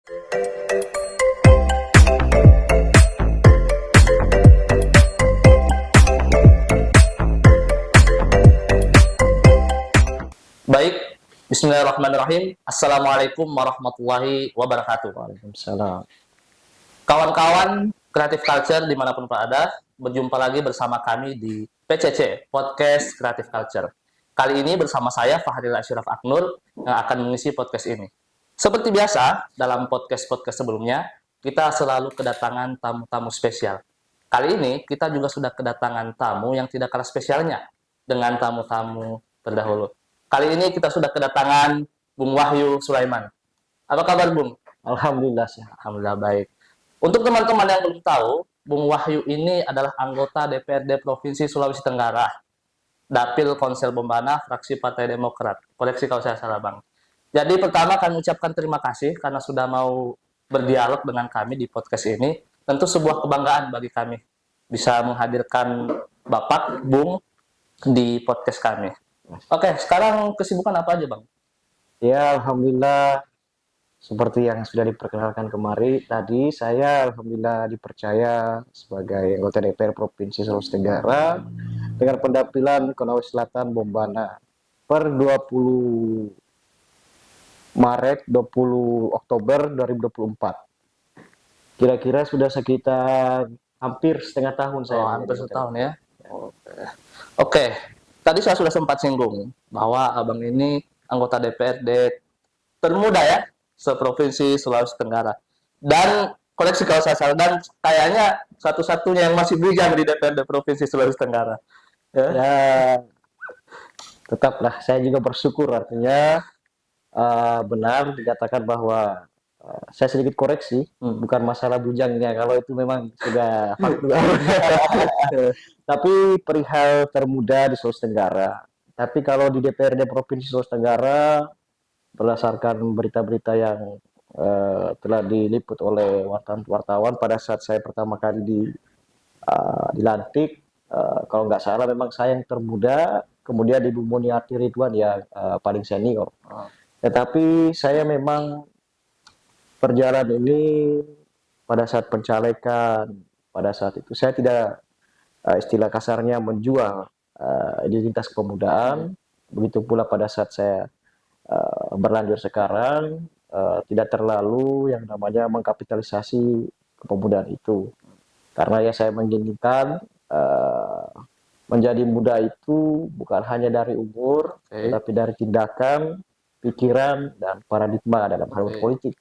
Baik, Bismillahirrahmanirrahim. Assalamualaikum warahmatullahi wabarakatuh. Waalaikumsalam. Kawan-kawan Creative Culture dimanapun berada, berjumpa lagi bersama kami di PCC, Podcast Creative Culture. Kali ini bersama saya, Fahril Asyraf Aknur, yang akan mengisi podcast ini. Seperti biasa, dalam podcast-podcast sebelumnya, kita selalu kedatangan tamu-tamu spesial. Kali ini, kita juga sudah kedatangan tamu yang tidak kalah spesialnya dengan tamu-tamu terdahulu. Kali ini kita sudah kedatangan Bung Wahyu Sulaiman. Apa kabar, Bung? Alhamdulillah sehat. Alhamdulillah baik. Untuk teman-teman yang belum tahu, Bung Wahyu ini adalah anggota DPRD Provinsi Sulawesi Tenggara, Dapil Konsel Bombana, fraksi Partai Demokrat. Koreksi kalau saya salah, Bang. Jadi pertama kami ucapkan terima kasih karena sudah mau berdialog dengan kami di podcast ini. Tentu sebuah kebanggaan bagi kami bisa menghadirkan Bapak, Bung, di podcast kami. Oke, sekarang kesibukan apa aja, Bang? Ya, alhamdulillah seperti yang sudah diperkenalkan kemarin tadi, saya alhamdulillah dipercaya sebagai anggota DPR Provinsi Sulawesi Tenggara dengan pendapilan Konawe Selatan Bombana per 20 Maret 20 Oktober 2024. Kira-kira sudah sekitar hampir setengah tahun saya. Hampir setahun ya. Oke. Tadi saya sudah sempat singgung bahwa Abang ini anggota DPRD termuda ya, seprovinsi Sulawesi Tenggara. Dan koreksi kalau saya salah, dan kayaknya satu-satunya yang masih bujang di DPRD Provinsi Sulawesi Tenggara. Ya, tetaplah saya juga bersyukur artinya benar dikatakan bahwa saya sedikit koreksi, bukan masalah bujangnya, kalau itu memang sudah faktual. Tapi perihal termuda di Sulawesi Tenggara. Tapi kalau di DPRD Provinsi Sulawesi Tenggara, berdasarkan berita-berita yang telah diliput oleh wartawan pada saat saya pertama kali dilantik, kalau nggak salah memang saya yang termuda, kemudian Ibu Muniati Ridwan yang paling senior. Tetapi saya memang perjalanan ini pada saat pencalekan, pada saat itu saya tidak istilah kasarnya menjual identitas kepemudaan. Begitu pula pada saat saya berlanjut sekarang tidak terlalu yang namanya mengkapitalisasi kepemudaan itu, karena ya saya menginginkan menjadi muda itu bukan hanya dari umur, tapi dari tindakan, pikiran, dan paradigma dalam hal politik.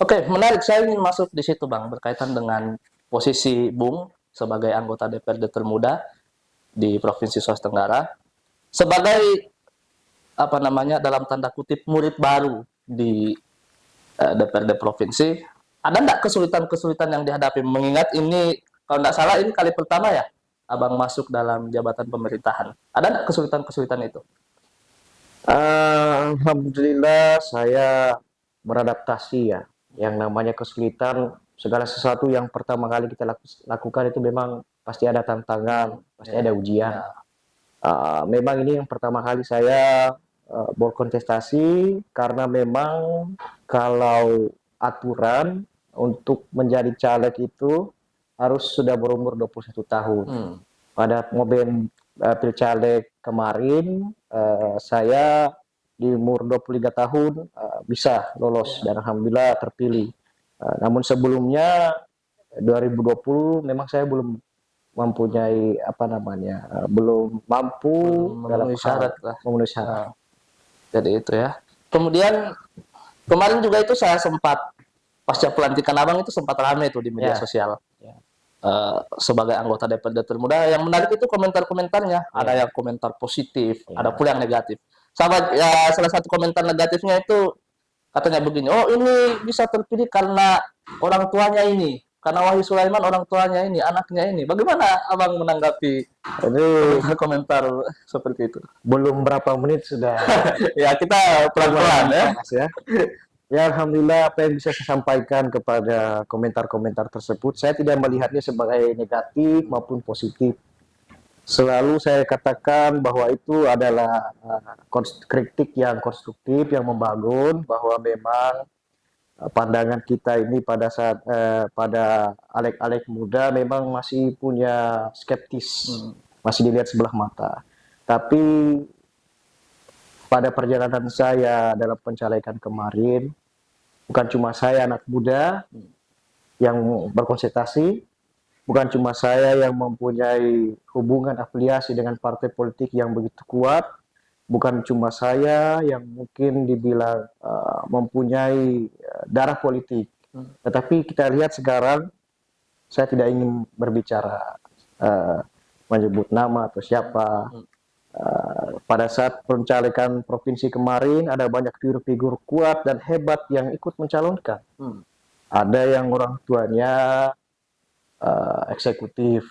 Oke, menarik. Saya ingin masuk di situ, Bang, berkaitan dengan posisi Bung sebagai anggota DPRD termuda di Provinsi Sulawesi Tenggara, sebagai apa namanya dalam tanda kutip murid baru di DPRD Provinsi. Ada nggak kesulitan-kesulitan yang dihadapi? Mengingat ini, kalau nggak salah, ini kali pertama ya Abang masuk dalam jabatan pemerintahan. Ada nggak kesulitan-kesulitan itu? Alhamdulillah saya beradaptasi ya. Yang namanya kesulitan, segala sesuatu yang pertama kali kita lakukan itu memang pasti ada tantangan, pasti ada ujian. Memang ini yang pertama kali saya berkontestasi, karena memang kalau aturan untuk menjadi caleg itu harus sudah berumur 21 tahun. Pada momen pilcaleg kemarin, saya di umur 23 tahun bisa lolos dan alhamdulillah terpilih. Namun sebelumnya 2020 memang saya belum mempunyai belum mampu memenuhi syarat lah. Memenuhi syarat. Jadi itu ya. Kemudian kemarin juga itu saya sempat pasca pelantikan Abang itu sempat ramai tuh di media sosial. Sebagai anggota DPRD termuda, yang menarik itu komentar-komentarnya. Ada yang komentar positif, ada pula yang negatif. Salah satu komentar negatifnya itu katanya begini, oh ini bisa terpilih karena orang tuanya ini, karena Wahyu Sulaiman orang tuanya ini, anaknya ini. Bagaimana Abang menanggapi komentar seperti itu? Belum berapa menit sudah. Ya kita pelan-pelan ya. Ya alhamdulillah apa yang bisa saya sampaikan kepada komentar-komentar tersebut, saya tidak melihatnya sebagai negatif maupun positif. Selalu saya katakan bahwa itu adalah kritik yang konstruktif, yang membangun, bahwa memang pandangan kita ini pada saat pada Alek-Alek muda memang masih punya skeptis, masih dilihat sebelah mata. Tapi pada perjalanan saya dalam pencalekan kemarin, bukan cuma saya anak muda yang berkonsentrasi, bukan cuma saya yang mempunyai hubungan afiliasi dengan partai politik yang begitu kuat, bukan cuma saya yang mungkin dibilang mempunyai darah politik, tetapi kita lihat sekarang, saya tidak ingin berbicara menyebut nama atau siapa. Pada saat pencalekan provinsi kemarin, ada banyak figur-figur kuat dan hebat yang ikut mencalonkan. Ada yang orang tuanya eksekutif,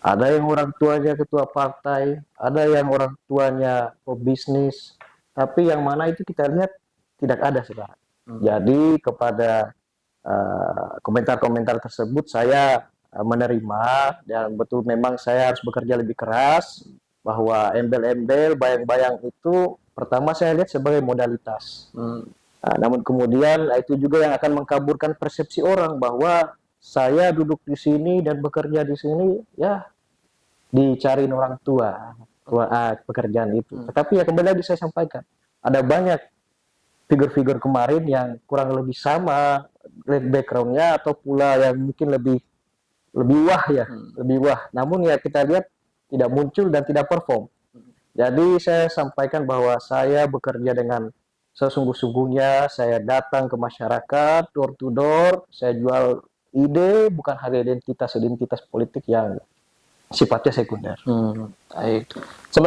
ada yang orang tuanya ketua partai, ada yang orang tuanya pebisnis, tapi yang mana itu kita lihat tidak ada sekarang. Jadi kepada komentar-komentar tersebut saya menerima, dan betul memang saya harus bekerja lebih keras, bahwa embel-embel, bayang-bayang itu pertama saya lihat sebagai modalitas. Namun kemudian itu juga yang akan mengkaburkan persepsi orang bahwa saya duduk di sini dan bekerja di sini ya dicariin orang tua pekerjaan itu. Tetapi ya kembali lagi saya sampaikan, ada banyak figur-figur kemarin yang kurang lebih sama backgroundnya atau pula yang mungkin lebih wah ya, lebih wah. Namun ya kita lihat tidak muncul dan tidak perform. Jadi saya sampaikan bahwa saya bekerja dengan sesungguh-sungguhnya, saya datang ke masyarakat, door to door, saya jual ide, bukan hanya identitas politik yang sifatnya sekunder. Baik.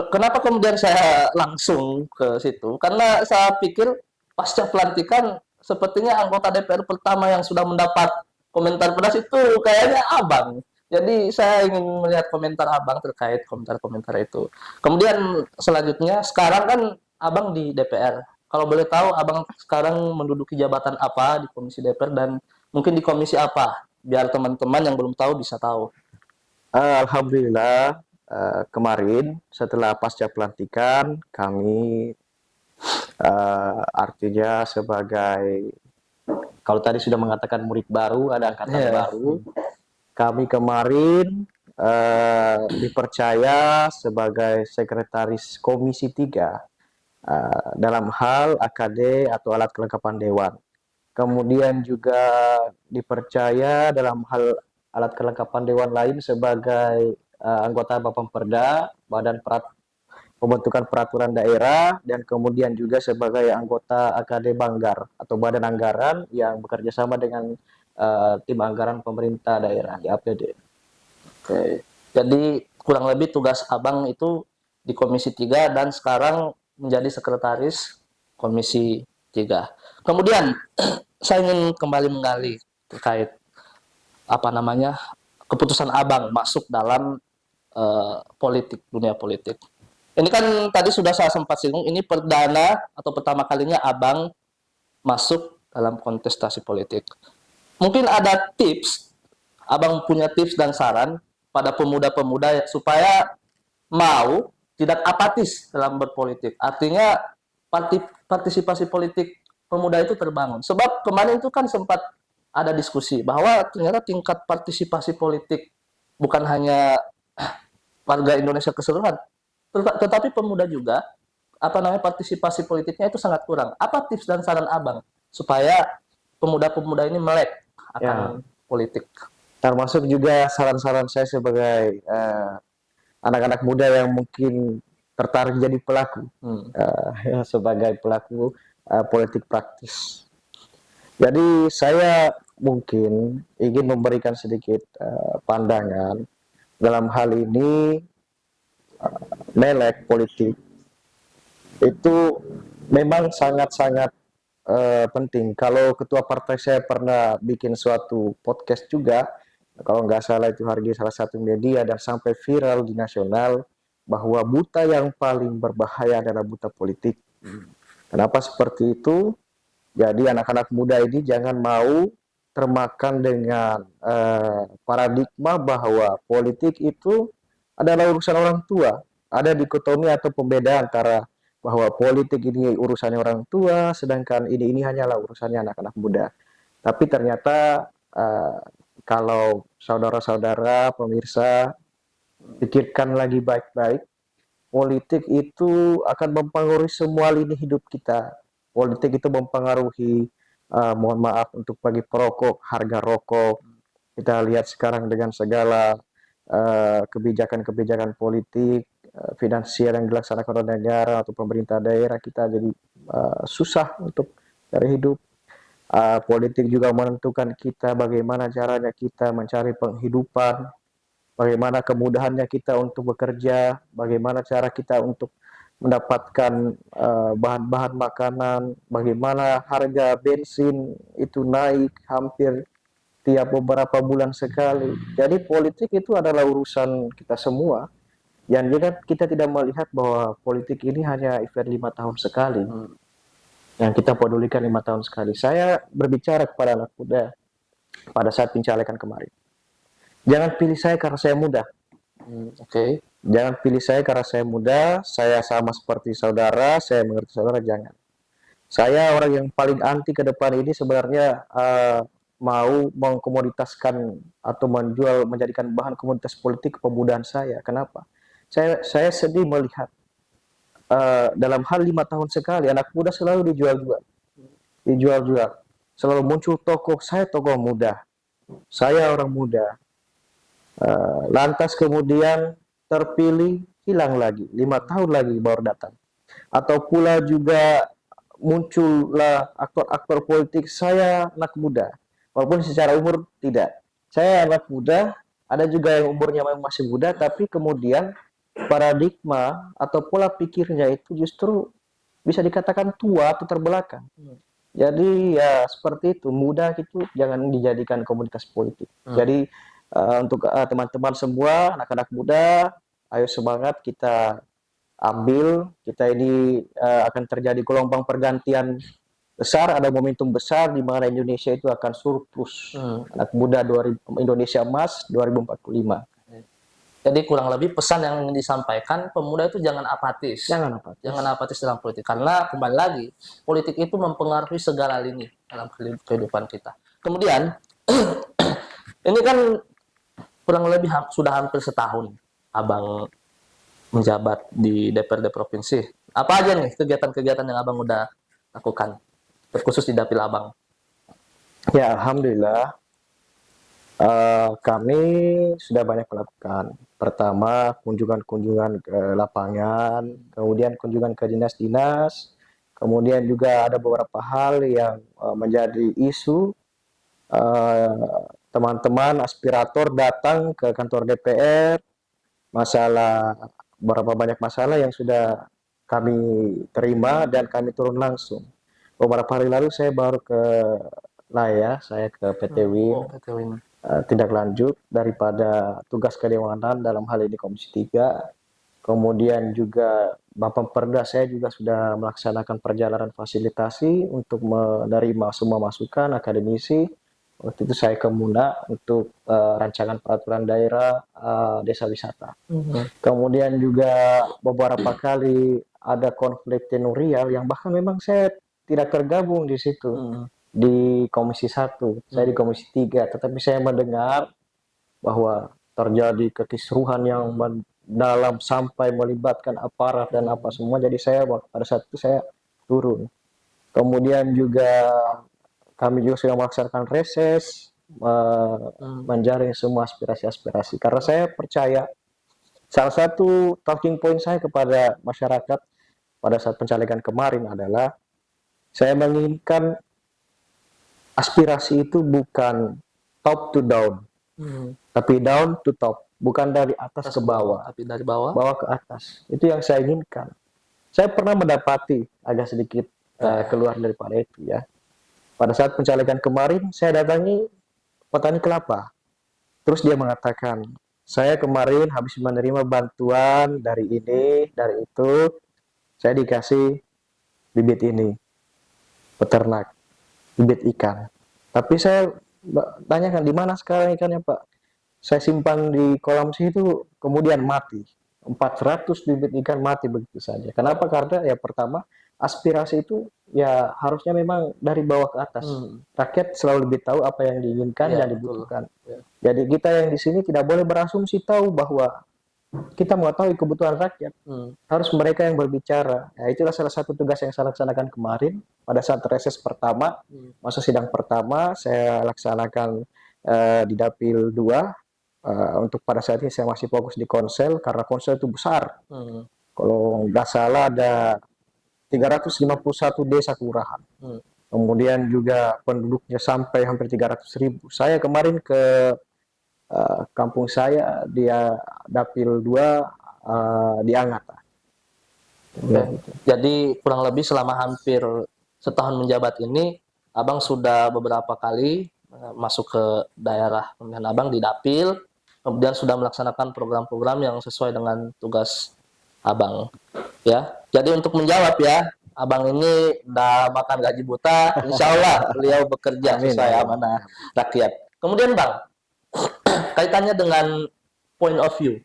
Kenapa kemudian saya langsung ke situ? Karena saya pikir pasca pelantikan, sepertinya anggota DPR pertama yang sudah mendapat komentar pedas itu kayaknya Abang. Jadi saya ingin melihat komentar Abang terkait komentar-komentar itu. Kemudian selanjutnya, sekarang kan Abang di DPR. Kalau boleh tahu, Abang sekarang menduduki jabatan apa di Komisi DPR dan mungkin di komisi apa? Biar teman-teman yang belum tahu bisa tahu. Alhamdulillah, kemarin setelah pasca pelantikan kami artinya sebagai, kalau tadi sudah mengatakan murid baru, ada angkatan baru. Kami kemarin dipercaya sebagai sekretaris Komisi 3 dalam hal AKD atau alat kelengkapan dewan. Kemudian juga dipercaya dalam hal alat kelengkapan dewan lain sebagai anggota Bapemperda, Badan Pembentukan Peraturan Daerah, dan kemudian juga sebagai anggota AKD Banggar atau Badan Anggaran yang bekerja sama dengan tim anggaran pemerintah daerah di APD. Oke. Jadi kurang lebih tugas Abang itu di Komisi 3 dan sekarang menjadi sekretaris Komisi 3. Kemudian saya ingin kembali menggali terkait keputusan Abang masuk dalam politik, dunia politik. Ini kan tadi sudah saya sempat singgung, ini perdana atau pertama kalinya Abang masuk dalam kontestasi politik. Mungkin ada tips, Abang punya tips dan saran pada pemuda-pemuda supaya mau tidak apatis dalam berpolitik. Artinya partisipasi politik pemuda itu terbangun. Sebab kemarin itu kan sempat ada diskusi bahwa ternyata tingkat partisipasi politik bukan hanya warga Indonesia keseluruhan, tetapi pemuda juga partisipasi politiknya itu sangat kurang. Apa tips dan saran Abang supaya pemuda-pemuda ini melek akan politik? Termasuk juga saran-saran saya sebagai anak-anak muda yang mungkin tertarik jadi pelaku, sebagai pelaku politik praktis. Jadi saya mungkin ingin memberikan sedikit pandangan dalam hal ini. Melek politik itu memang sangat-sangat penting. Kalau ketua partai saya pernah bikin suatu podcast juga, kalau nggak salah itu hari di salah satu media dan sampai viral di nasional, bahwa buta yang paling berbahaya adalah buta politik. Kenapa seperti itu? Jadi anak-anak muda ini jangan mau termakan dengan paradigma bahwa politik itu adalah urusan orang tua. Ada dikotomi atau pembeda antara bahwa politik ini urusannya orang tua, sedangkan ini hanyalah urusannya anak-anak muda. Tapi ternyata kalau saudara-saudara pemirsa pikirkan lagi baik-baik, politik itu akan mempengaruhi semua lini hidup kita. Politik itu mempengaruhi, mohon maaf untuk bagi perokok, harga rokok. Kita lihat sekarang dengan segala kebijakan-kebijakan politik, finansial yang dilaksanakan oleh negara atau pemerintah daerah, kita jadi susah untuk cari hidup. Politik juga menentukan kita bagaimana caranya kita mencari penghidupan, bagaimana kemudahannya kita untuk bekerja, bagaimana cara kita untuk mendapatkan bahan-bahan makanan, bagaimana harga bensin itu naik hampir tiap beberapa bulan sekali. Jadi politik itu adalah urusan kita semua. Yang kita tidak melihat bahwa politik ini hanya event 5 tahun sekali. Yang kita pedulikan 5 tahun sekali. Saya berbicara kepada anak muda pada saat pencalekan kemarin. Jangan pilih saya karena saya muda. Oke. Jangan pilih saya karena saya muda, saya sama seperti saudara, saya mengerti saudara, jangan. Saya orang yang paling anti ke depan ini sebenarnya mau mengkomoditaskan atau menjadikan bahan komoditas politik pemudaan saya. Kenapa? Saya sedih melihat dalam hal 5 tahun sekali anak muda selalu dijual-jual, selalu muncul tokoh, saya tokoh muda, saya orang muda, lantas kemudian terpilih, hilang lagi, 5 tahun lagi baru datang. Atau pula juga muncullah aktor-aktor politik, saya anak muda, walaupun secara umur tidak, saya anak muda, ada juga yang umurnya masih muda, tapi kemudian paradigma atau pola pikirnya itu justru bisa dikatakan tua atau terbelakang. Jadi ya seperti itu, muda itu jangan dijadikan komunitas politik. Jadi untuk teman-teman semua, anak-anak muda, ayo semangat, kita ambil, kita ini akan terjadi gelombang pergantian besar, ada momentum besar di mana Indonesia itu akan surplus. Anak muda Indonesia Emas 2045. Jadi kurang lebih pesan yang disampaikan, pemuda itu jangan apatis. Jangan apatis. Jangan apatis dalam politik. Karena kembali lagi, politik itu mempengaruhi segala lini dalam kehidupan kita. Kemudian, ini kan kurang lebih sudah hampir setahun Abang menjabat di DPRD Provinsi. Apa aja nih kegiatan-kegiatan yang Abang udah lakukan, terkhusus di Dapil Abang? Ya, Alhamdulillah. Kami sudah banyak melakukan. Pertama, kunjungan-kunjungan ke lapangan, kemudian kunjungan ke dinas-dinas, kemudian juga ada beberapa hal yang menjadi isu. Teman-teman aspirator datang ke kantor DPR, beberapa banyak masalah yang sudah kami terima dan kami turun langsung. Beberapa hari lalu saya baru ke Laya, saya ke PT WIN. Tindak lanjut daripada tugas kedewanan dalam hal ini Komisi 3. Kemudian juga Bapak Perda, saya juga sudah melaksanakan perjalanan fasilitasi untuk menerima semua masukan akademisi. Waktu itu saya ke Muna untuk rancangan peraturan daerah desa wisata. Kemudian juga beberapa kali ada konflik tenurial yang bahkan memang saya tidak tergabung di situ. Di Komisi 1, saya di Komisi 3, tetapi saya mendengar bahwa terjadi kekisruhan yang mendalam sampai melibatkan aparat dan apa semua, jadi saya pada saat itu saya turun. Kemudian juga kami juga sudah melaksanakan reses, menjaring semua aspirasi-aspirasi, karena saya percaya salah satu talking point saya kepada masyarakat pada saat pencalekan kemarin adalah saya menginginkan aspirasi itu bukan top to down, tapi down to top, bukan dari atas ke bawah, tapi dari bawah ke atas. Itu yang saya inginkan. Saya pernah mendapati agak sedikit keluar daripada itu ya. Pada saat pencalekan kemarin, saya datangi petani kelapa. Terus dia mengatakan, saya kemarin habis menerima bantuan dari ini, dari itu, saya dikasih bibit ini, peternak, bibit ikan. Tapi saya tanyakan, di mana sekarang ikannya Pak? Saya simpan di kolam situ, kemudian mati. 400 bibit ikan mati begitu saja. Kenapa? Karena ya pertama aspirasi itu ya harusnya memang dari bawah ke atas. Rakyat selalu lebih tahu apa yang diinginkan Iya, dan betul. dibutuhkan. Ya. Jadi kita yang di sini tidak boleh berasumsi tahu bahwa kita mengetahui kebutuhan rakyat. Harus mereka yang berbicara. Ya, itulah salah satu tugas yang saya laksanakan kemarin pada saat reses pertama, masa sidang pertama saya laksanakan di Dapil 2. Untuk pada saat ini saya masih fokus di Konsel karena Konsel itu besar. Kalau nggak salah ada 351 desa kelurahan. Kemudian juga penduduknya sampai hampir 300.000. Saya kemarin ke kampung saya dia Dapil 2 di Angata. Ya, jadi kurang lebih selama hampir setahun menjabat ini, Abang sudah beberapa kali masuk ke daerah pemilihan Abang di Dapil, kemudian sudah melaksanakan program-program yang sesuai dengan tugas Abang. Ya, jadi untuk menjawab ya, Abang ini udah makan gaji buta, insya Allah beliau bekerja sesuai amanah rakyat. Kemudian Bang, kaitannya dengan point of view.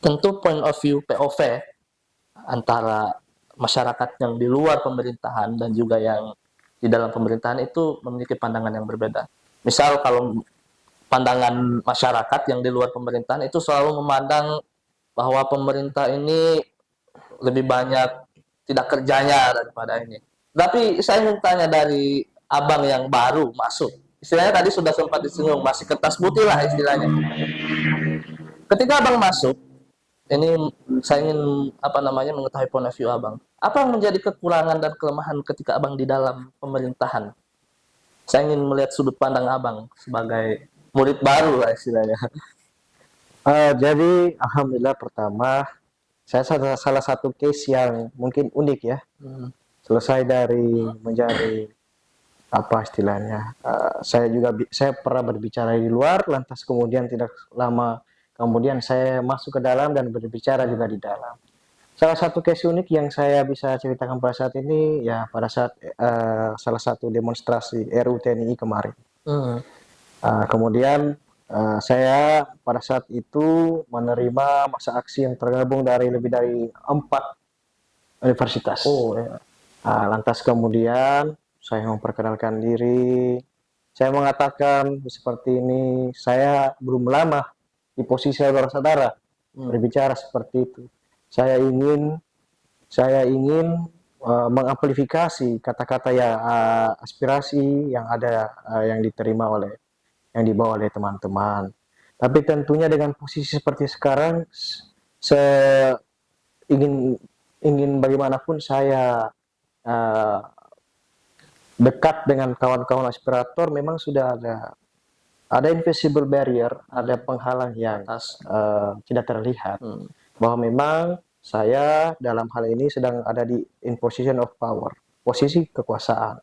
Tentu point of view POV antara masyarakat yang di luar pemerintahan dan juga yang di dalam pemerintahan itu memiliki pandangan yang berbeda. Misal kalau pandangan masyarakat yang di luar pemerintahan itu selalu memandang bahwa pemerintah ini lebih banyak tidak kerjanya daripada ini. Tapi saya ingin tanya dari Abang yang baru masuk. Istilahnya tadi sudah sempat disinggung, masih kertas putih lah istilahnya. Ketika Abang masuk, ini saya ingin mengetahui point of view Abang. Apa yang menjadi kekurangan dan kelemahan ketika Abang di dalam pemerintahan? Saya ingin melihat sudut pandang Abang sebagai murid baru lah istilahnya. Jadi alhamdulillah pertama saya salah satu case yang mungkin unik ya. Selesai dari menjadi apa istilahnya, saya pernah berbicara di luar, lantas kemudian tidak lama kemudian saya masuk ke dalam dan berbicara juga di dalam. Salah satu case unik yang saya bisa ceritakan pada saat ini ya pada saat salah satu demonstrasi RUU TNI kemarin. Kemudian saya pada saat itu menerima masa aksi yang tergabung dari lebih dari 4 universitas. Lantas kemudian saya memperkenalkan diri, saya mengatakan seperti ini, saya belum lama di posisi saudara-saudara berbicara seperti itu. Saya ingin mengamplifikasi kata-kata ya aspirasi yang ada yang yang dibawa oleh teman-teman. Tapi tentunya dengan posisi seperti sekarang, ingin bagaimanapun saya dekat dengan kawan-kawan aspirator, memang sudah ada invisible barrier, ada penghalang yang tidak terlihat. Bahwa memang saya dalam hal ini sedang ada in position of power, posisi kekuasaan.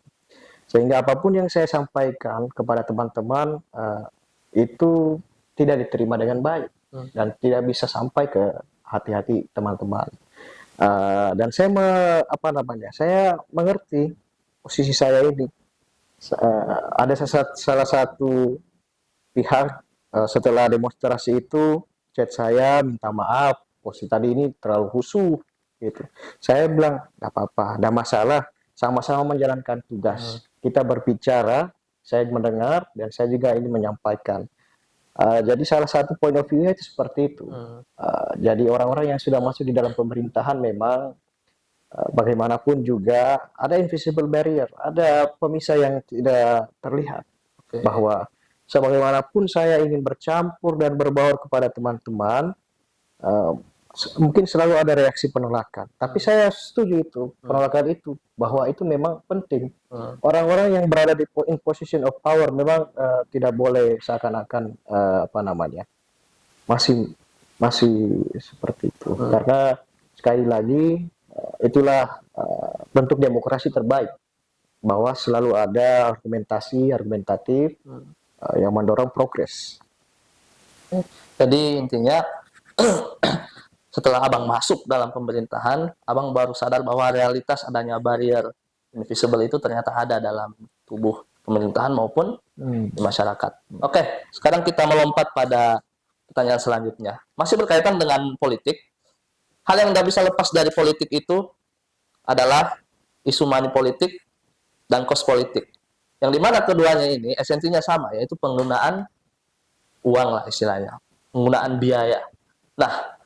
Sehingga apapun yang saya sampaikan kepada teman-teman itu tidak diterima dengan baik dan tidak bisa sampai ke hati-hati teman-teman. Dan saya saya mengerti posisi saya ini. Ada salah satu pihak setelah demonstrasi itu chat saya minta maaf, posisi tadi ini terlalu husu gitu. Saya bilang nggak apa-apa, ada masalah, sama-sama menjalankan tugas. Kita berbicara, saya mendengar dan saya juga ini menyampaikan. Jadi salah satu point of view-nya itu seperti itu. Jadi orang-orang yang sudah masuk di dalam pemerintahan memang bagaimanapun juga ada invisible barrier, ada pemisah yang tidak terlihat. Bahwa sebagaimanapun saya ingin bercampur dan berbaur kepada teman-teman, mungkin selalu ada reaksi penolakan. Tapi saya setuju itu, penolakan itu, bahwa itu memang penting. Orang-orang yang berada in position of power memang tidak boleh seakan-akan masih seperti itu. Karena sekali lagi itulah bentuk demokrasi terbaik, bahwa selalu ada argumentatif yang mendorong progres. Jadi intinya setelah Abang masuk dalam pemerintahan, Abang baru sadar bahwa realitas adanya barrier invisible itu ternyata ada dalam tubuh pemerintahan maupun di masyarakat. Oke, sekarang kita melompat pada pertanyaan selanjutnya. Masih berkaitan dengan politik. hal yang nggak bisa lepas dari politik itu adalah isu money politik dan cost politik. Yang dimana keduanya ini esensinya sama, yaitu penggunaan uang lah istilahnya, penggunaan biaya. Nah,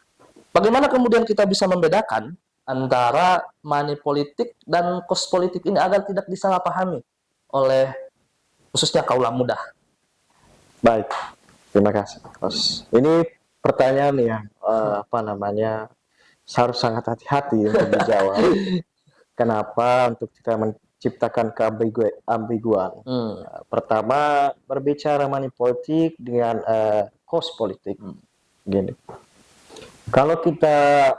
bagaimana kemudian kita bisa membedakan antara money politik dan cost politik ini agar tidak disalahpahami oleh khususnya kaula muda? Baik, terima kasih, Bos. Ini pertanyaan yang harus sangat hati-hati untuk dijawab. Kenapa? Untuk kita menciptakan keambiguan. Pertama, berbicara money politik dengan cost politik. Gini. Kalau kita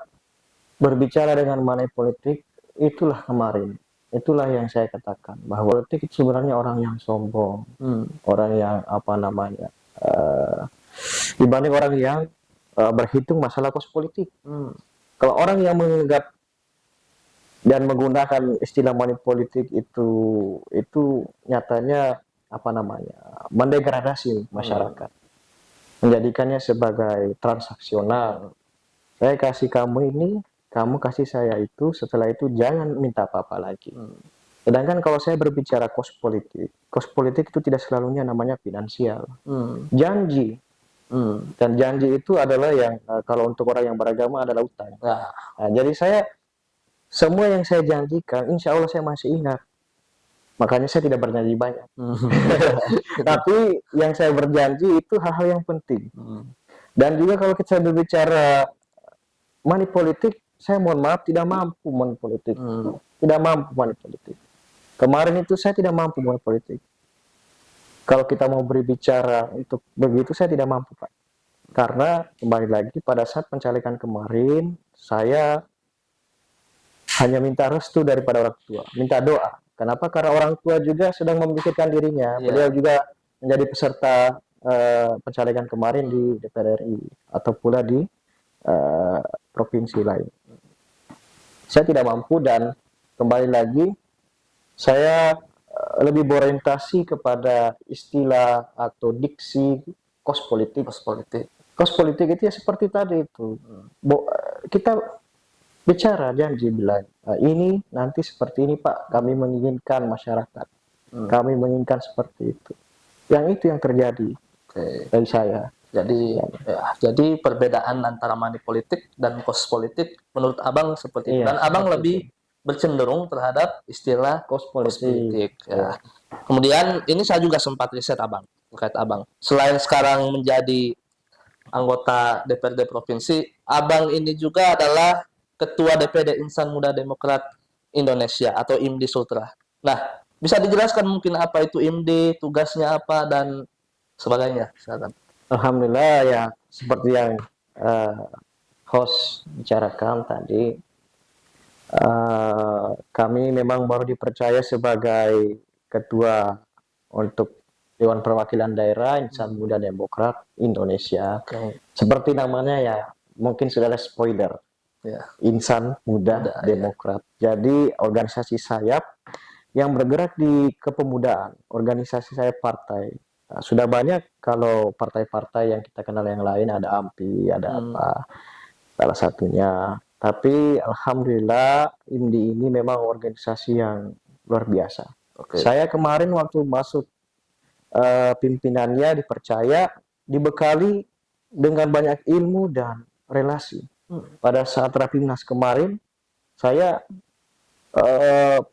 berbicara dengan money politik, itulah kemarin. Itulah yang saya katakan bahwa politik itu sebenarnya orang yang sombong, orang yang dibanding orang yang berhitung masalah kos politik. Kalau orang yang menganggap dan menggunakan istilah money politik itu nyatanya mendegradasi masyarakat, menjadikannya sebagai transaksional. Saya kasih kamu ini, kamu kasih saya itu, setelah itu jangan minta apa-apa lagi. Sedangkan kalau saya berbicara cost politik itu tidak selalunya namanya finansial. Janji. Dan janji itu adalah yang, kalau untuk orang yang beragama adalah utang. Nah, jadi semua yang saya janjikan, insya Allah saya masih ingat. Makanya saya tidak berjanji banyak. Tapi yang saya berjanji itu hal-hal yang penting. Dan juga kalau kita berbicara money politik, saya mohon maaf tidak mampu money politik. Tidak mampu money politik. Kemarin itu saya tidak mampu money politik. Kalau kita mau berbicara untuk begitu, saya tidak mampu, Pak. Karena kembali lagi pada saat pencalekan kemarin, saya hanya minta restu daripada orang tua, minta doa. Kenapa? Karena orang tua juga sedang memikirkan dirinya. Beliau juga menjadi peserta pencalekan kemarin di DPR RI atau pula di provinsi lain. Saya tidak mampu dan kembali lagi saya lebih berorientasi kepada istilah atau diksi kos politik. Kos politik itu ya seperti tadi itu. Kita bicara janji bilang ini nanti seperti ini Pak, kami menginginkan masyarakat. Kami menginginkan seperti itu. Yang itu yang terjadi dari saya. Jadi perbedaan antara money politik dan cost politik menurut Abang seperti itu. Dan Abang lebih bercenderung terhadap istilah cost politik. Ya. Kemudian ini saya juga sempat riset Abang terkait Abang. Selain sekarang menjadi anggota DPRD provinsi, Abang ini juga adalah Ketua DPD Insan Muda Demokrat Indonesia atau IMDI Sultra. Nah, bisa dijelaskan mungkin apa itu IMDI, tugasnya apa dan sebagainya? Silakan. Alhamdulillah ya seperti yang host bicarakan tadi, kami memang baru dipercaya sebagai ketua untuk Dewan Perwakilan Daerah Insan Muda Demokrat Indonesia. Seperti namanya ya mungkin sudah ada spoiler. Insan Muda Demokrat. Jadi organisasi sayap yang bergerak di kepemudaan. Organisasi sayap partai. Nah, sudah banyak kalau partai-partai yang kita kenal yang lain, ada AMPI, ada apa, salah satunya. Tapi alhamdulillah IMDI ini memang organisasi yang luar biasa. Saya kemarin waktu masuk pimpinannya dipercaya, dibekali dengan banyak ilmu dan relasi. Pada saat Rapimnas kemarin, saya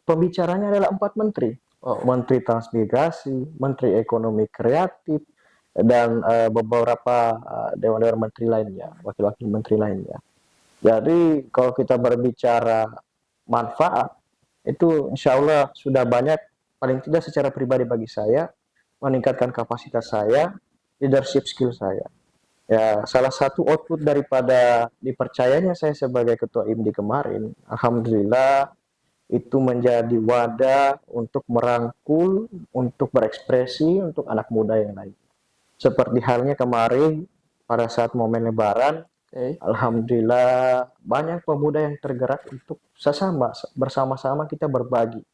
pembicaranya adalah 4 menteri. Menteri Transmigrasi, Menteri Ekonomi Kreatif, dan beberapa dewan-dewan menteri lainnya, wakil-wakil menteri lainnya. Jadi kalau kita berbicara manfaat, itu insya Allah sudah banyak, paling tidak secara pribadi bagi saya, meningkatkan kapasitas saya, leadership skill saya. Ya, salah satu output daripada dipercayanya saya sebagai ketua IMDI kemarin, alhamdulillah itu menjadi wadah untuk merangkul, untuk berekspresi untuk anak muda yang lain. Seperti halnya kemarin pada saat momen Lebaran, alhamdulillah banyak pemuda yang tergerak untuk bersama-sama kita berbagi.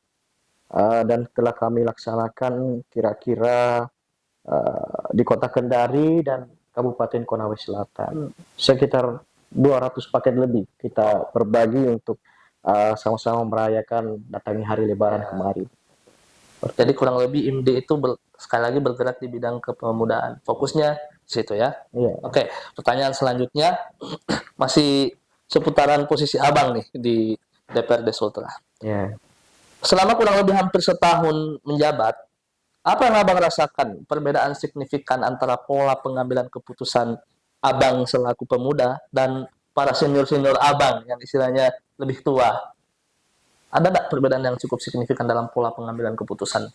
Dan telah kami laksanakan kira-kira di Kota Kendari dan Kabupaten Konawe Selatan. Sekitar 200 paket lebih kita berbagi untuk sama-sama merayakan datangnya hari Lebaran kemarin. Jadi kurang lebih IMD itu sekali lagi bergerak di bidang kepemudaan. Fokusnya di situ ya. Iya. Oke, pertanyaan selanjutnya masih seputaran posisi Abang nih di DPRD Sultra. Ya. Selama kurang lebih hampir setahun menjabat, apa yang Abang rasakan perbedaan signifikan antara pola pengambilan keputusan Abang selaku pemuda dan para senior-senior Abang yang istilahnya lebih tua? Ada nggak perbedaan yang cukup signifikan dalam pola pengambilan keputusan?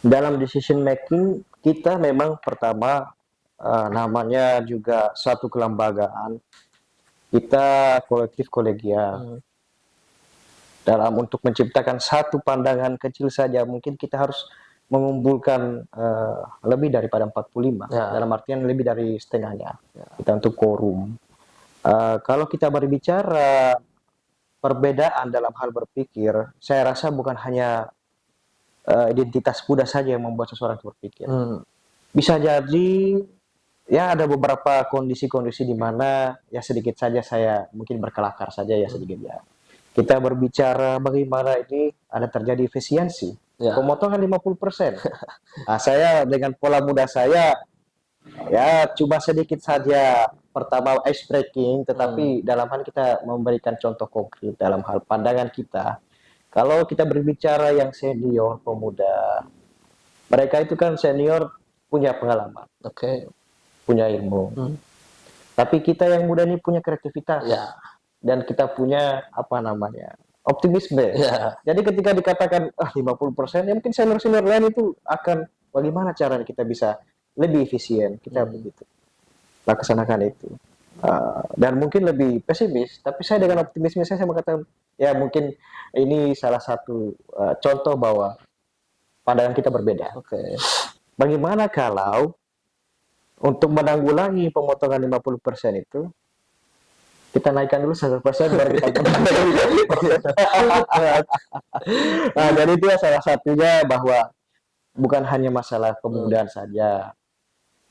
Dalam decision making kita memang pertama namanya juga satu kelembagaan, kita kolektif kolegial. Dalam untuk menciptakan satu pandangan kecil saja mungkin kita harus mengumpulkan lebih daripada 45 Ya. dalam artian lebih dari setengahnya kita untuk quorum. Kalau kita berbicara perbedaan dalam hal berpikir, saya rasa bukan hanya identitas muda saja yang membuat seseorang berpikir. Bisa jadi ya ada beberapa kondisi-kondisi di mana ya sedikit saja saya mungkin berkelakar saja ya sedikit ya. Kita berbicara bagaimana ini ada terjadi efisiensi, pemotongan 50%. Nah, saya dengan pola muda saya ya cuma sedikit saja pertama ice breaking, tetapi dalam hal kita memberikan contoh konkret dalam hal pandangan kita. Kalau kita berbicara yang senior pemuda, mereka itu kan senior punya pengalaman, punya ilmu. Tapi kita yang muda ini punya kreativitas dan kita punya apa namanya optimisme. Jadi ketika dikatakan 50%, ya mungkin senior-senior lain itu akan bagaimana caranya kita bisa lebih efisien, kita begitu laksanakan itu. Dan mungkin lebih pesimis, tapi saya dengan optimisme saya mengatakan ya mungkin ini salah satu contoh bahwa pandangan kita berbeda. Bagaimana kalau untuk menanggulangi pemotongan 50% itu kita naikkan dulu 1% baru kita dan itu salah satunya bahwa bukan hanya masalah kemudaan saja.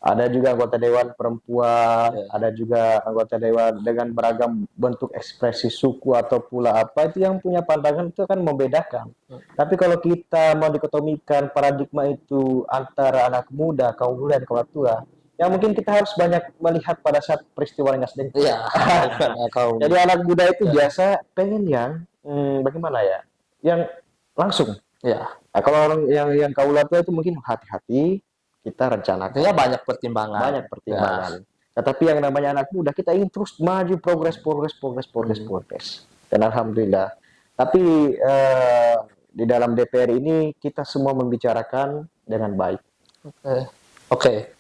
Ada juga anggota dewan perempuan, ada juga anggota dewan dengan beragam bentuk ekspresi suku atau pula apa, itu yang punya pandangan itu kan membedakan. Tapi kalau kita mau dikotomikan paradigma itu antara anak muda, kaum muda dan kaum tua, ya mungkin kita harus banyak melihat pada saat peristiwa yang sedang. Jadi anak muda itu biasa pengen yang bagaimana ya, yang langsung. Nah, kalau orang yang kaum tua itu mungkin hati-hati. Kita rencanakan. Banyak pertimbangan. Tetapi yang namanya anak muda kita ingin terus maju progres. Dan alhamdulillah. Tapi di dalam DPR ini kita semua membicarakan dengan baik. Oke.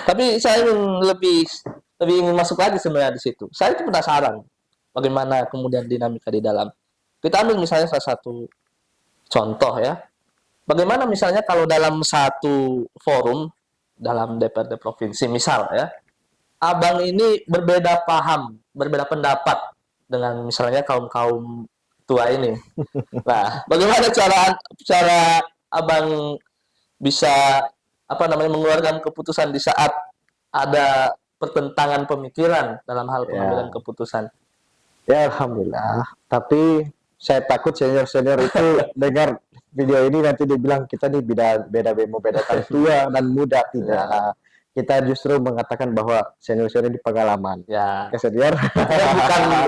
Tapi saya ingin lebih ingin masuk lagi sebenarnya di situ. Saya itu penasaran bagaimana kemudian dinamika di dalam. Kita ambil misalnya salah satu contoh ya. Bagaimana misalnya kalau dalam satu forum dalam DPRD provinsi misal ya, Abang ini berbeda paham, berbeda pendapat dengan misalnya kaum tua ini. Nah, bagaimana cara Abang bisa mengeluarkan keputusan di saat ada pertentangan pemikiran dalam hal pengambilan keputusan? Ya alhamdulillah. Tapi saya takut senior itu dengar video ini nanti dibilang kita nih beda membedakan tua dan muda. Tidak. Kita justru mengatakan bahwa senior ini pengalaman. Senior.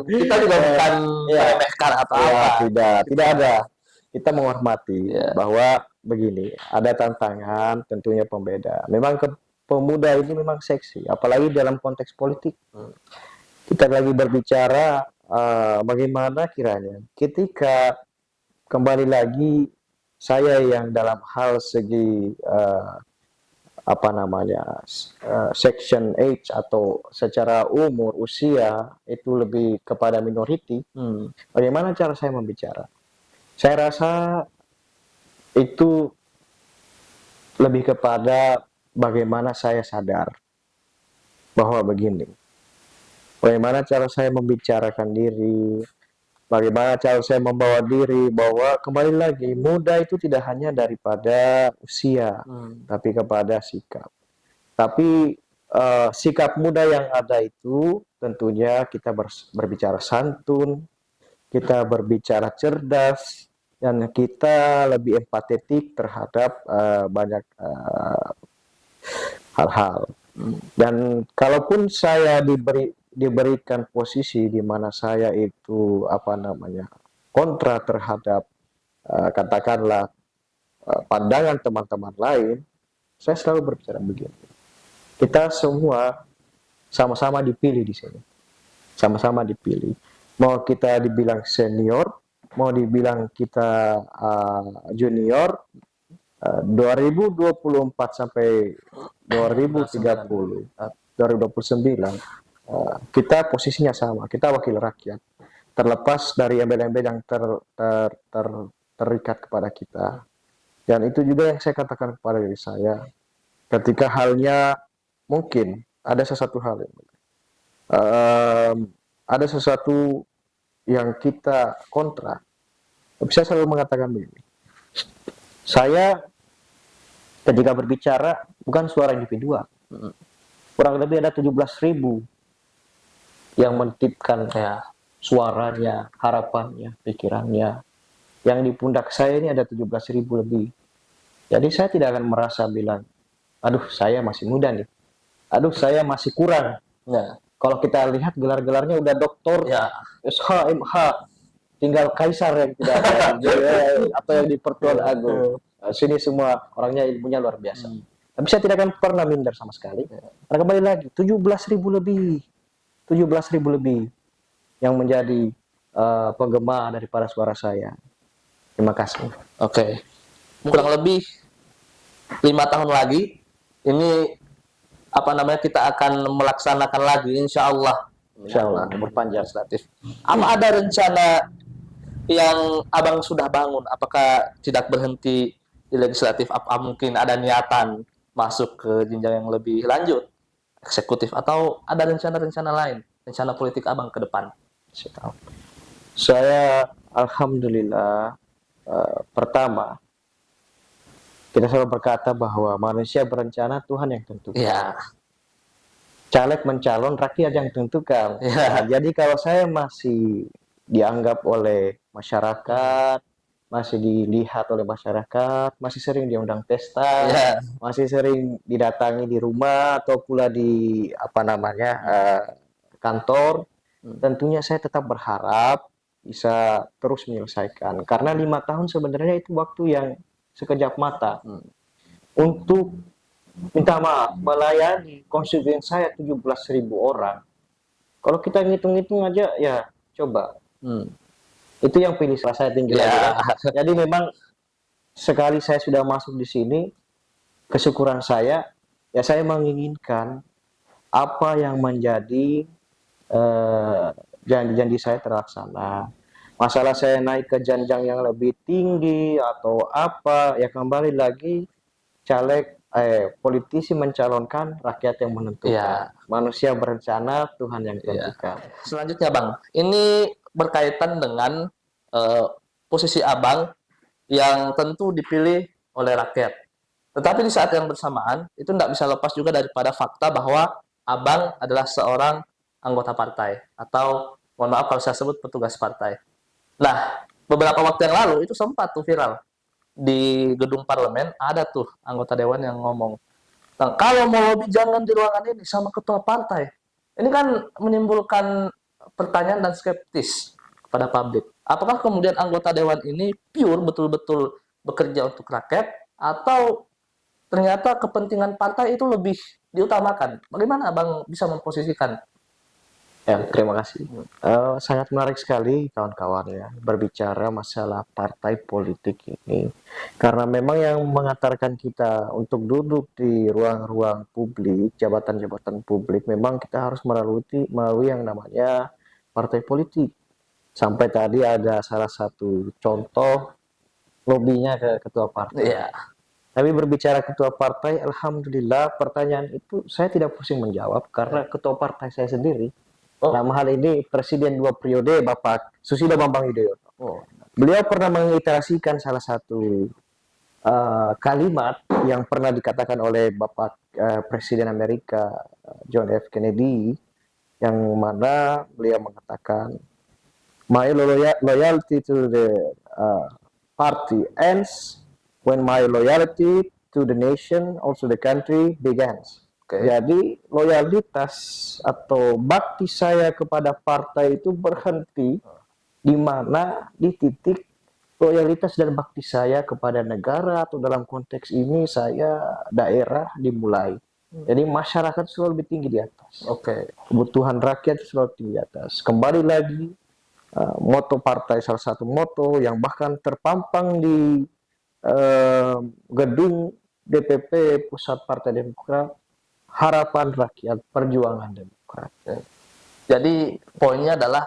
Kita juga bukan meremehkan apa-apa. Tidak ada. Kita menghormati bahwa begini, ada tantangan tentunya pembeda. Memang pemuda ini memang seksi, apalagi dalam konteks politik. Kita lagi berbicara bagaimana kiranya ketika kembali lagi saya yang dalam hal segi section age atau secara umur usia itu lebih kepada minority. Bagaimana cara saya membicara? Saya rasa itu lebih kepada bagaimana saya sadar bahwa begini. Bagaimana cara saya membicarakan diri, bagaimana cara saya membawa diri, bahwa kembali lagi, muda itu tidak hanya daripada usia, tapi kepada sikap. Tapi sikap muda yang ada itu tentunya kita berbicara santun, kita berbicara cerdas, dan kita lebih empatetik terhadap banyak hal-hal. Dan kalaupun saya diberikan posisi di mana saya itu kontra terhadap katakanlah pandangan teman-teman lain, saya selalu berbicara begini. Kita semua sama-sama dipilih di sini. Sama-sama dipilih. Mau kita dibilang senior, mau dibilang kita junior, 2024 sampai 2030, 2029, kita posisinya sama. Kita wakil rakyat. Terlepas dari embel-embel yang terikat kepada kita. Dan itu juga yang saya katakan kepada diri saya. Ketika halnya mungkin ada sesuatu hal yang ada sesuatu yang kita kontra. Tapi saya selalu mengatakan begini. Saya ketika berbicara bukan suara individual. Kurang lebih ada 17.000 yang menitipkan suaranya, harapannya, pikirannya. Yang di pundak saya ini ada 17.000 lebih. Jadi saya tidak akan merasa bilang, aduh saya masih muda nih. Aduh saya masih kurang. Nah, kalau kita lihat gelar-gelarnya udah doktor, SH, MH, tinggal kaisar yang tidak ada, atau yang di Pertuan Agung. Sini semua orangnya ilmunya luar biasa. Tapi saya tidak akan pernah minder sama sekali. Karena kembali lagi, 17.000 lebih. 17.000 lebih yang menjadi penggemar daripada suara saya. Terima kasih. Oke. Kurang lebih 5 tahun lagi, ini kita akan melaksanakan lagi, insya Allah berpanjang. Legislatif. Apa ada rencana yang abang sudah bangun? Apakah tidak berhenti di legislatif? Apa mungkin ada niatan masuk ke jenjang yang lebih lanjut, eksekutif, atau ada rencana-rencana lain, rencana politik abang ke depan? Saya alhamdulillah, pertama kita selalu berkata bahwa manusia berencana, Tuhan yang tentukan. Caleg mencalon, rakyat yang tentukan. Nah, jadi kalau saya masih dianggap oleh masyarakat, masih dilihat oleh masyarakat, masih sering diundang pesta, masih sering didatangi di rumah atau pula di kantor, tentunya saya tetap berharap bisa terus menyelesaikan. Karena 5 tahun sebenarnya itu waktu yang sekejap mata untuk minta maaf melayani konstituen saya 17.000 orang. Kalau kita ngitung-ngitung aja ya coba. Itu yang pilih saya tinggi lagi. Jadi memang sekali saya sudah masuk di sini, kesyukuran saya saya menginginkan apa yang menjadi janji-janji saya terlaksana. Masalah saya naik ke jenjang yang lebih tinggi atau apa, ya kembali lagi caleg politisi mencalonkan, rakyat yang menentukan. Manusia berencana, Tuhan yang tentukan. Selanjutnya Bang, ini berkaitan dengan posisi abang yang tentu dipilih oleh rakyat. Tetapi di saat yang bersamaan, itu tidak bisa lepas juga daripada fakta bahwa abang adalah seorang anggota partai, atau mohon maaf kalau saya sebut petugas partai. Nah, beberapa waktu yang lalu itu sempat tuh viral. Di gedung parlemen ada tuh anggota dewan yang ngomong, nah, kalau mau lobby jangan di ruangan ini sama ketua partai. Ini kan menimbulkan pertanyaan dan skeptis kepada publik. Apakah kemudian anggota dewan ini pure betul-betul bekerja untuk rakyat, atau ternyata kepentingan partai itu lebih diutamakan? Bagaimana Abang bisa memposisikan? Terima kasih. Sangat menarik sekali kawan-kawan ya berbicara masalah partai politik ini, karena memang yang mengantarkan kita untuk duduk di ruang-ruang publik, jabatan-jabatan publik, memang kita harus melalui yang namanya partai politik. Sampai tadi ada salah satu contoh lobbynya ke ketua partai. Tapi berbicara ketua partai, alhamdulillah pertanyaan itu saya tidak pusing menjawab karena ketua partai saya sendiri. Dalam hal ini Presiden 2 periode Bapak Susilo Bambang Yudhoyono. Beliau pernah mengiterasikan salah satu kalimat yang pernah dikatakan oleh Bapak Presiden Amerika John F. Kennedy. yang mana beliau mengatakan, my loyalty to the party ends when my loyalty to the nation, also the country, begins. Jadi loyalitas atau bakti saya kepada partai itu berhenti di mana di titik loyalitas dan bakti saya kepada negara atau dalam konteks ini saya daerah dimulai. Jadi masyarakat selalu lebih tinggi di atas. Kebutuhan rakyat selalu tinggi di atas. Kembali lagi moto partai, salah satu moto yang bahkan terpampang di gedung DPP Pusat Partai Demokrat, harapan rakyat, perjuangan Demokrat. Jadi poinnya adalah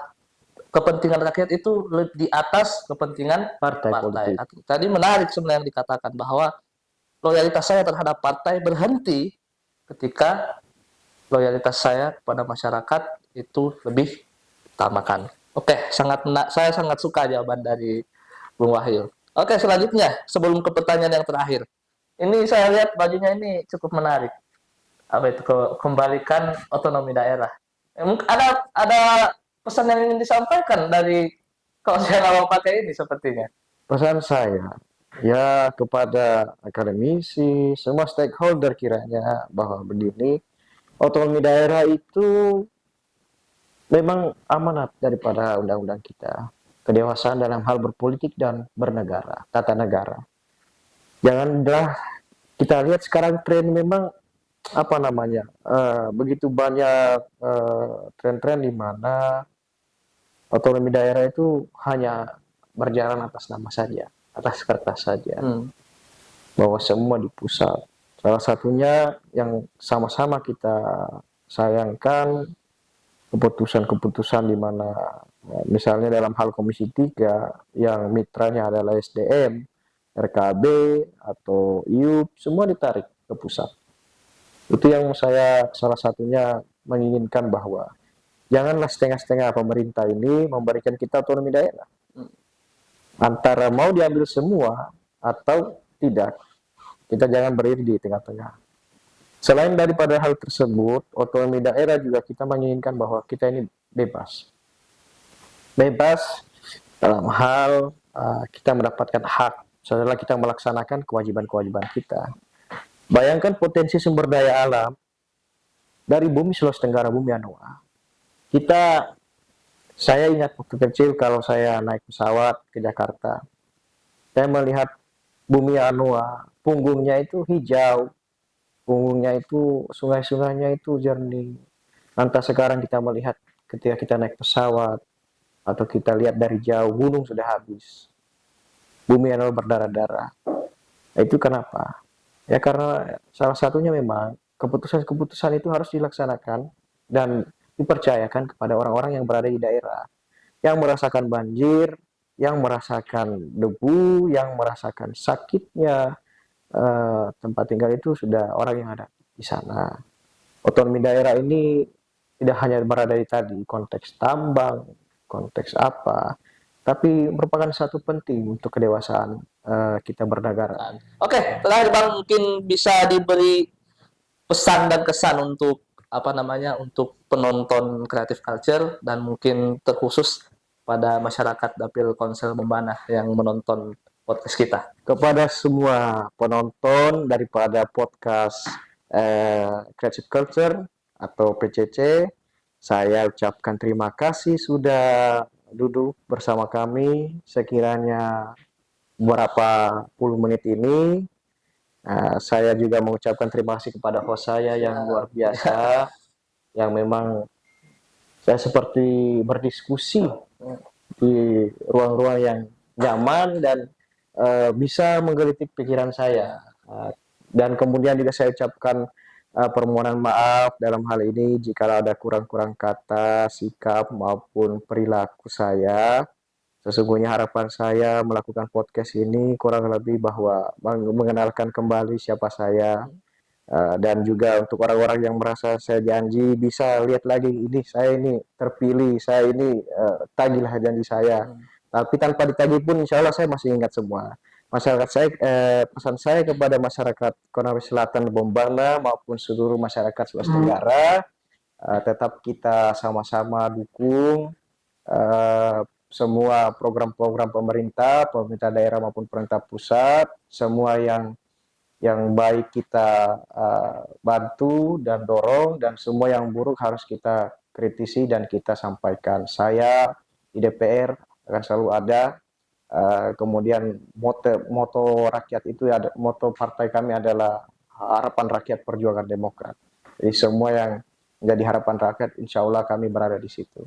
kepentingan rakyat itu di atas kepentingan partai politik. Tadi menarik sebenarnya yang dikatakan bahwa loyalitas saya terhadap partai berhenti ketika loyalitas saya kepada masyarakat itu lebih utamakan. Saya sangat suka jawaban dari Bung Wahyu. Selanjutnya sebelum ke pertanyaan yang terakhir. Ini saya lihat bajunya ini cukup menarik. Apa itu? Kembalikan otonomi daerah. Ada pesan yang ingin disampaikan dari kaos yang awal pakai ini sepertinya? Pesan saya ya kepada akademisi, semua stakeholder kiranya bahwa begini, otonomi daerah itu memang amanat daripada undang-undang kita, kedewasaan dalam hal berpolitik dan bernegara, tata negara. Janganlah kita lihat sekarang tren memang begitu banyak tren-tren di mana otonomi daerah itu hanya berjalan atas nama saja, atas kertas saja, bahwa semua di pusat. Salah satunya yang sama-sama kita sayangkan keputusan-keputusan di mana misalnya dalam hal Komisi 3 yang mitranya adalah SDM, RKB atau IUP, semua ditarik ke pusat. Itu yang saya salah satunya menginginkan bahwa janganlah setengah-setengah pemerintah ini memberikan kita otonomi daerah. Antara mau diambil semua atau tidak. Kita jangan berdiri di tengah-tengah. Selain daripada hal tersebut, otonomi daerah juga kita menginginkan bahwa kita ini bebas. Bebas dalam hal kita mendapatkan hak setelah kita melaksanakan kewajiban-kewajiban kita. Bayangkan potensi sumber daya alam dari bumi Sulawesi Tenggara, bumi Anoa. Saya ingat waktu kecil kalau saya naik pesawat ke Jakarta, saya melihat bumi Anoa, punggungnya itu hijau, punggungnya itu sungai-sungainya itu jernih. Lantas sekarang kita melihat ketika kita naik pesawat atau kita lihat dari jauh gunung sudah habis, bumi Anoa berdarah-darah. Itu kenapa? Ya karena salah satunya memang keputusan-keputusan itu harus dilaksanakan dan dipercayakan kepada orang-orang yang berada di daerah, yang merasakan banjir, yang merasakan debu, yang merasakan sakitnya tempat tinggal itu sudah orang yang ada di sana. Otonomi daerah ini tidak hanya berada di tadi konteks tambang, konteks apa, tapi merupakan satu penting untuk kedewasaan kita bernegara. Terakhir Bang, mungkin bisa diberi pesan dan kesan untuk untuk penonton Creative Culture dan mungkin terkhusus pada masyarakat Dapil Konsel Membanah yang menonton podcast kita. Kepada semua penonton daripada podcast Creative Culture atau PCC, saya ucapkan terima kasih sudah duduk bersama kami sekiranya beberapa puluh menit ini. Saya juga mengucapkan terima kasih kepada host saya yang luar biasa, yang memang saya seperti berdiskusi di ruang-ruang yang nyaman dan bisa menggelitik pikiran saya. Dan kemudian juga saya ucapkan permohonan maaf dalam hal ini jika ada kurang-kurang kata, sikap maupun perilaku saya. Sesungguhnya harapan saya melakukan podcast ini kurang lebih bahwa mengenalkan kembali siapa saya, dan juga untuk orang-orang yang merasa saya janji bisa lihat lagi saya ini terpilih, saya ini tagihlah janji saya. Tapi tanpa ditagih pun insya Allah saya masih ingat semua. Masyarakat saya, pesan saya kepada masyarakat Konawe Selatan Bombana maupun seluruh masyarakat Sulawesi Tenggara, tetap kita sama-sama dukung semua program-program pemerintah daerah maupun pemerintah pusat, semua yang baik kita bantu dan dorong, dan semua yang buruk harus kita kritisi dan kita sampaikan. Saya di DPR akan selalu ada. Kemudian moto rakyat itu ada, moto partai kami adalah harapan rakyat perjuangan demokrat. Jadi semua yang menjadi harapan rakyat, insya Allah kami berada di situ.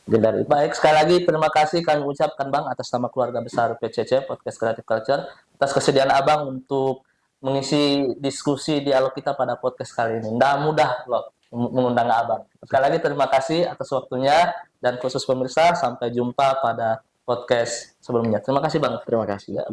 Jadi baik, sekali lagi terima kasih kami ucapkan Bang atas nama keluarga besar PCC Podcast Creative Culture atas kesediaan Abang untuk mengisi diskusi dialog kita pada podcast kali ini. Nggak mudah loh mengundang Abang. Sekali lagi terima kasih atas waktunya, dan khusus pemirsa sampai jumpa pada podcast sebelumnya. Terima kasih Bang. Terima kasih. Ya.